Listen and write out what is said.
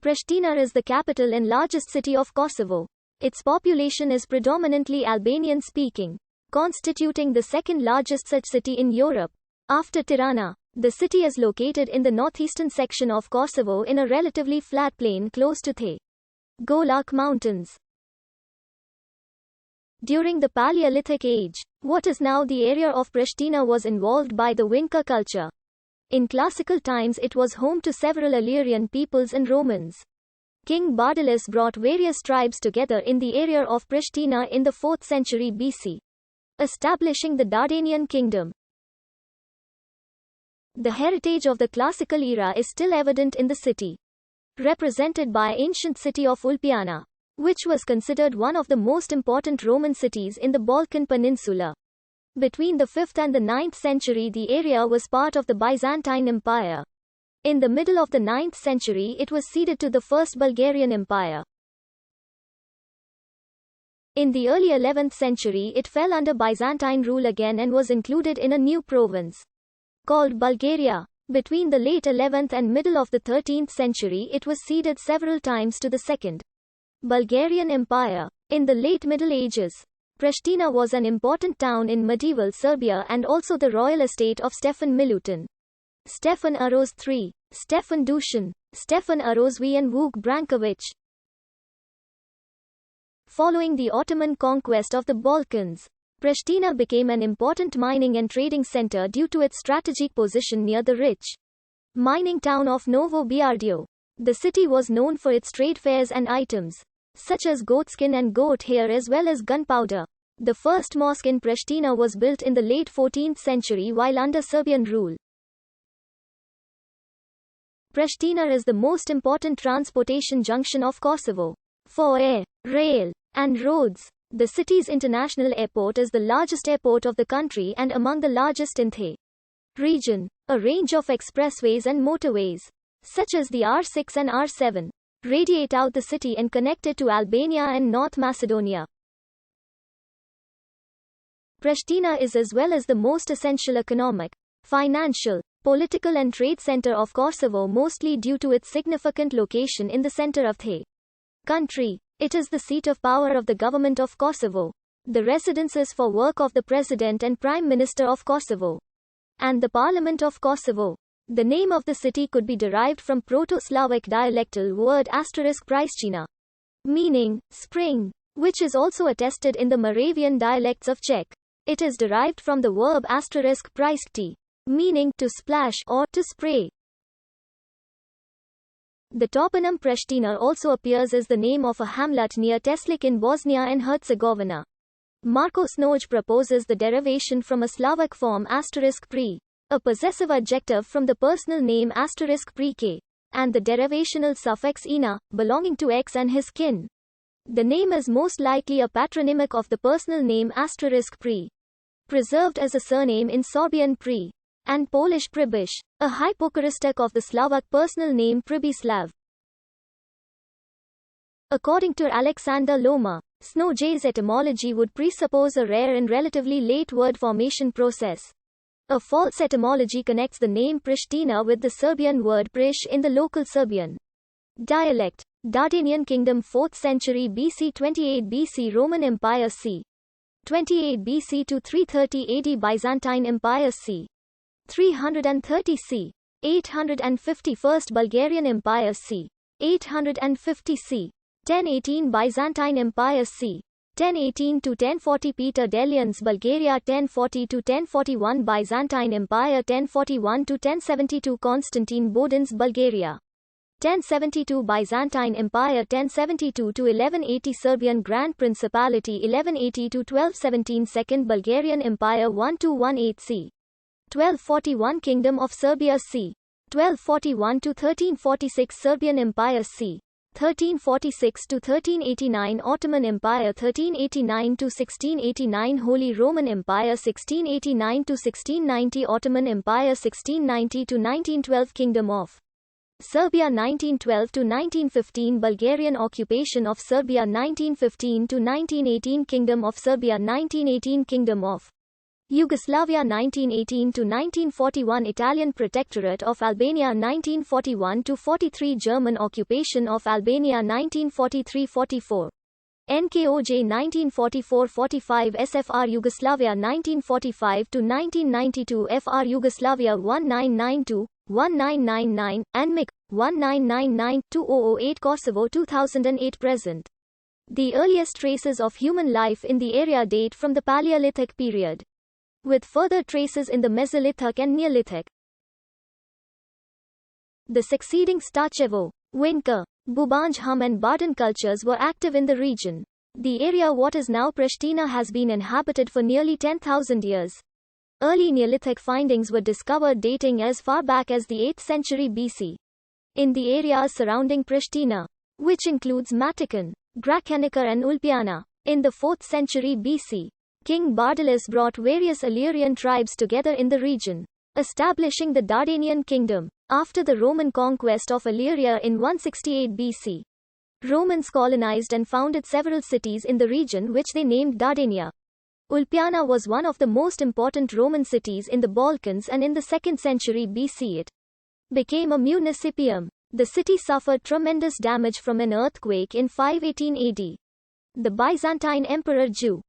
Pristina is the capital and largest city of Kosovo. Its population is predominantly Albanian-speaking, constituting the second largest such city in Europe, after Tirana. The city is located in the northeastern section of Kosovo in a relatively flat plain close to the Golak Mountains. During the Paleolithic age, what is now the area of Pristina was involved by the Winca culture. In classical times it was home to several Illyrian peoples and Romans. King Bardalus brought various tribes together in the area of Pristina in the 4th century BC, establishing the Dardanian kingdom. The heritage of the classical era is still evident in the city, represented by ancient city of Ulpiana, which was considered one of the most important Roman cities in the Balkan Peninsula. Between the 5th and the 9th century the area was part of the Byzantine Empire. In the middle of the 9th century it was ceded to the First Bulgarian Empire. In the early 11th century it fell under Byzantine rule again and was included in a new province called Bulgaria. Between the late 11th and middle of the 13th century it was ceded several times to the Second Bulgarian Empire. In the late Middle Ages, Pristina was an important town in medieval Serbia and also the royal estate of Stefan Milutin, Stefan Aroz III, Stefan Dusan, Stefan Arozvi and Vuk Brankovic. Following the Ottoman conquest of the Balkans, Pristina became an important mining and trading center due to its strategic position near the rich mining town of Novo Biardio. The city was known for its trade fairs and items, such as goatskin and goat hair as well as gunpowder. The first mosque in Pristina was built in the late 14th century while under Serbian rule. Pristina is the most important transportation junction of Kosovo. For air, rail, and roads, the city's international airport is the largest airport of the country and among the largest in the region. A range of expressways and motorways, such as the R6 and R7, radiate out the city and connect it to Albania and North Macedonia. Pristina is as well as the most essential economic, financial, political and trade center of Kosovo, mostly due to its significant location in the center of the country. It is the seat of power of the government of Kosovo, the residences for work of the President and Prime Minister of Kosovo, and the Parliament of Kosovo. The name of the city could be derived from Proto-Slavic dialectal word *Pristina, meaning spring, which is also attested in the Moravian dialects of Czech. It is derived from the verb *priskti, meaning to splash or to spray. The toponym Pristina also appears as the name of a hamlet near Teslik in Bosnia and Herzegovina. Marko Snoj proposes the derivation from a Slavic form *pri, a possessive adjective from the personal name *prike, and the derivational suffix ina, belonging to X and his kin. The name is most likely a patronymic of the personal name *pri, preserved as a surname in Sorbian Pri, and Polish Pribish, a hypocoristic of the Slovak personal name Pribislav. According to Alexander Loma, Snoj's etymology would presuppose a rare and relatively late word formation process. A false etymology connects the name Pristina with the Serbian word prish in the local Serbian dialect. Dardanian Kingdom 4th century BC 28 BC Roman Empire c. 28 BC to 330 AD Byzantine Empire c. 330 c. 850 First Bulgarian Empire c. 850 c. 1018 Byzantine Empire c. 1018 to 1040 Peter Delians Bulgaria 1040 to 1041 Byzantine Empire 1041 to 1072 Constantine Bodins Bulgaria 1072 Byzantine Empire 1072 to 1180 Serbian Grand Principality 1180 to 1217 Second Bulgarian Empire 1218 c. 1241 Kingdom of Serbia c. 1241 to 1346 Serbian Empire c. 1346 to 1389 Ottoman Empire 1389 to 1689 Holy Roman Empire 1689 to 1690 Ottoman Empire 1690 to 1912 Kingdom of Serbia 1912 to 1915 Bulgarian occupation of Serbia 1915 to 1918 Kingdom of Serbia 1918 Kingdom of Yugoslavia 1918 to 1941, Italian Protectorate of Albania 1941 to 43, German occupation of Albania 1943-44. NKOJ 1944-45, SFR Yugoslavia 1945 to 1992, FR Yugoslavia 1992, 1999, and MIC 1999-2008, Kosovo 2008 present. The earliest traces of human life in the area date from the Paleolithic period, with further traces in the Mesolithic and Neolithic. The succeeding Starchevo, Winka, Bubanj Hum and Barden cultures were active in the region. The area what is now Pristina has been inhabited for nearly 10,000 years. Early Neolithic findings were discovered dating as far back as the 8th century BC. In the areas surrounding Pristina, which includes Matikan, Gračanica and Ulpiana, in the 4th century BC, King Bardalus brought various Illyrian tribes together in the region, establishing the Dardanian kingdom. After the Roman conquest of Illyria in 168 BC, Romans colonized and founded several cities in the region which they named Dardania. Ulpiana was one of the most important Roman cities in the Balkans, and in the 2nd century BC it became a municipium. The city suffered tremendous damage from an earthquake in 518 AD. The Byzantine Emperor Jew